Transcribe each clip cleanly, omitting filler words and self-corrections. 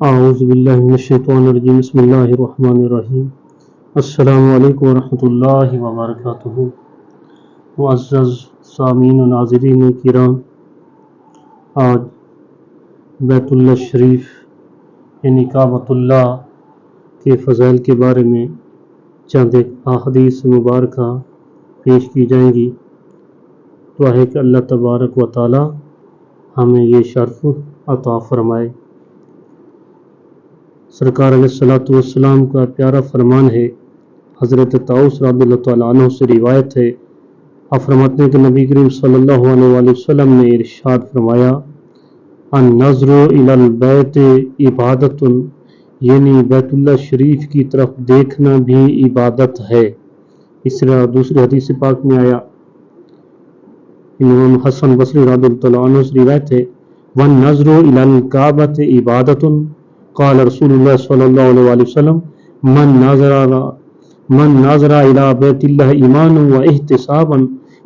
اعوذ باللہ من الشیطان الرجیم بسم اللہ الرحمن الرحیم السلام علیکم ورحمۃ اللہ وبرکاتہ۔ معزز سامعین و ناظرین کرام، آج بیت اللہ شریف یعنی کعبۃ اللہ کے فضائل کے بارے میں چند احادیث مبارکہ پیش کی جائیں گی۔ دعا ہے کہ اللہ تبارک و تعالی ہمیں یہ شرف عطا فرمائے۔ سرکار علیہ الصلوۃ والسلام کا پیارا فرمان ہے، حضرت طاؤس رضی اللہ تعالیٰ عنہ سے روایت ہے، آپ فرماتے ہیں کہ نبی کریم صلی اللہ علیہ وآلہ وسلم نے ارشاد فرمایا، النظر الی البیت عبادت، یعنی بیت اللہ شریف کی طرف دیکھنا بھی عبادت ہے۔ اس طرح دوسری حدیث پاک میں آیا، امام حسن بصری رضی اللہ تعالیٰ عنہ سے روایت ہے، والنظر الی الکعبۃ عبادت، قال رسول اللہ صلی اللہ علیہ وآلہ وسلم من نظر الی بیت اللہ ایمانا و احتسابا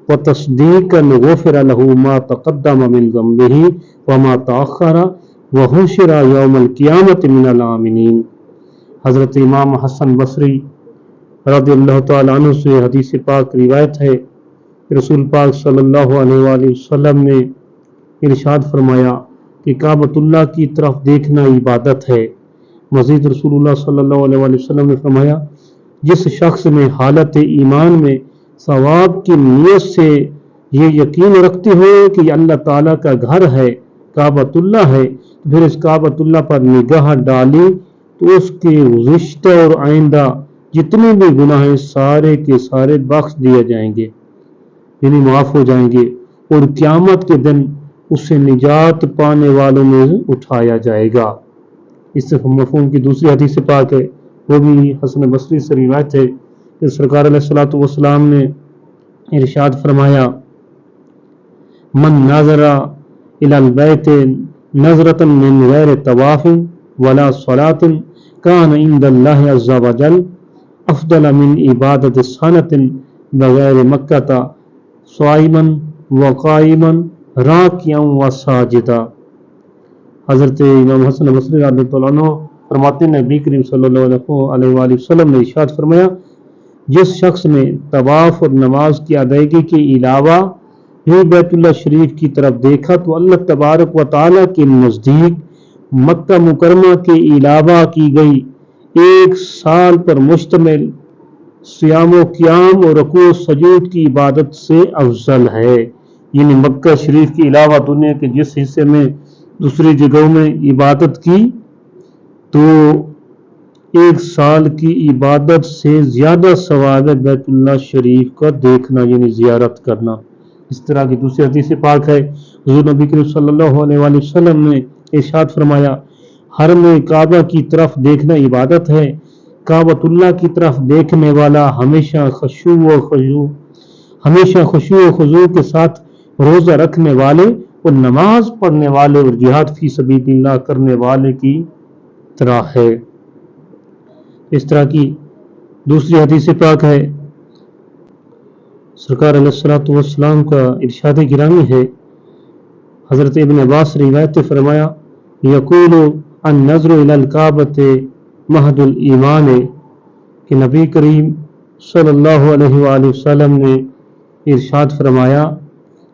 و تصدیقا غفر له ما تقدم من ذنبہ وما تأخر وحشر یوم القیامت من الآمنین۔ حضرت امام حسن بصری رضی اللہ تعالیٰ عنہ سے حدیث پاک روایت ہے کہ رسول پاک صلی اللہ علیہ وآلہ وسلم نے ارشاد فرمایا کہ کعبۃ اللہ کی طرف دیکھنا عبادت ہے۔ مزید رسول اللہ صلی اللہ علیہ وآلہ وسلم نے فرمایا، جس شخص نے حالت ایمان میں ثواب کی نیت سے یہ یقین رکھتے ہوئے کہ یہ اللہ تعالیٰ کا گھر ہے، کعبۃ اللہ ہے، پھر اس کعبۃ اللہ پر نگاہ ڈالی تو اس کے گزشتہ اور آئندہ جتنے بھی گناہ ہیں سارے کے سارے بخش دیے جائیں گے، یعنی معاف ہو جائیں گے، اور قیامت کے دن اسے نجات پانے والوں میں اٹھایا جائے گا۔ اس سے مفہوم کی دوسری حدیث پاک ہے، وہ بھی حسن بصری سے روایت ہے کہ سرکار علیہ الصلوۃ والسلام نے ارشاد فرمایا، من نظر الی البیت نظرۃ من غیر طواف ولا صلاۃ کان عند اللہ عز وجل افضل من عبادت سنۃ بغیر مکہ صائما وقائما راکعا وساجدا۔ حضرت امام حسن بصری رضی اللہ عنہ فرماتے ہیں، نبی کریم صلی اللہ علیہ وآلہ وسلم نے ارشاد فرمایا، جس شخص نے طواف اور نماز کی ادائیگی کے علاوہ بھی بیت اللہ شریف کی طرف دیکھا تو اللہ تبارک و تعالیٰ کے نزدیک مکہ مکرمہ کے علاوہ کی گئی 1 سال پر مشتمل صیام و قیام اور رکوع و سجود کی عبادت سے افضل ہے۔ یعنی مکہ شریف کے علاوہ دنیا کے جس حصے میں دوسری جگہوں میں عبادت کی تو 1 سال کی عبادت سے زیادہ ثواب ہے بیت اللہ شریف کا دیکھنا، یعنی زیارت کرنا۔ اس طرح کی دوسری حدیث پاک ہے، حضور نبی کریم صلی اللہ علیہ وآلہ وسلم نے ارشاد فرمایا، حرم کعبہ کی طرف دیکھنا عبادت ہے، کعبۃ اللہ کی طرف دیکھنے والا ہمیشہ خشوع و خضوع کے ساتھ روزہ رکھنے والے اور نماز پڑھنے والے اور جہاد فی سبیل اللہ کرنے والے کی طرح ہے۔ اس طرح کی دوسری حدیث پاک ہے، سرکار علیہ الصلوۃ والسلام کا ارشاد گرامی ہے، حضرت ابن عباس روایت فرمایا، یقول النظر الی الکعبۃ مہد الایمان، کہ نبی کریم صلی اللہ علیہ وآلہ وسلم نے ارشاد فرمایا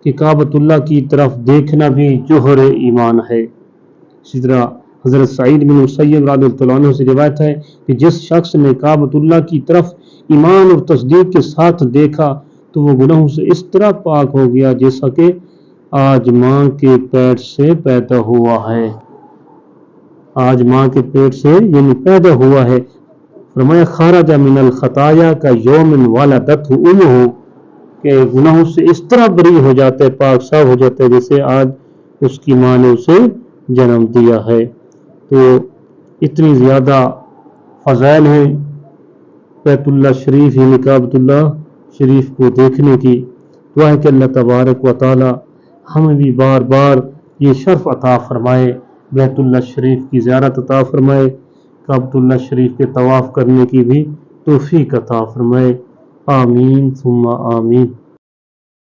کہ کعبۃ اللہ کی طرف دیکھنا بھی جوہر ایمان ہے۔ اسی طرح حضرت سعید بن مسیب رضی اللہ عنہ سے روایت ہے کہ جس شخص نے کعبۃ اللہ کی طرف ایمان اور تصدیق کے ساتھ دیکھا تو وہ گناہوں سے اس طرح پاک ہو گیا جیسا کہ آج ماں کے پیٹ سے پیدا ہوا ہے، آج ماں کے پیٹ سے یعنی پیدا ہوا ہے۔ فرمایا، خرج من الخطایا کا یوم ولدتہ امہ، کہ گناہوں سے اس طرح بری ہو جاتا ہے، پاک صاف ہو جاتا ہے جیسے آج اس کی ماں نے اسے جنم دیا ہے۔ تو اتنی زیادہ فضائل ہیں بیت اللہ شریف یعنی کعبۃ اللہ شریف کو دیکھنے کی۔ دعا ہے کہ اللہ تبارک و تعالی ہمیں بھی بار بار یہ شرف عطا فرمائے، بیت اللہ شریف کی زیارت عطا فرمائے، کعبۃ اللہ شریف کے طواف کرنے کی بھی توفیق عطا فرمائے، آمین ثم آمین۔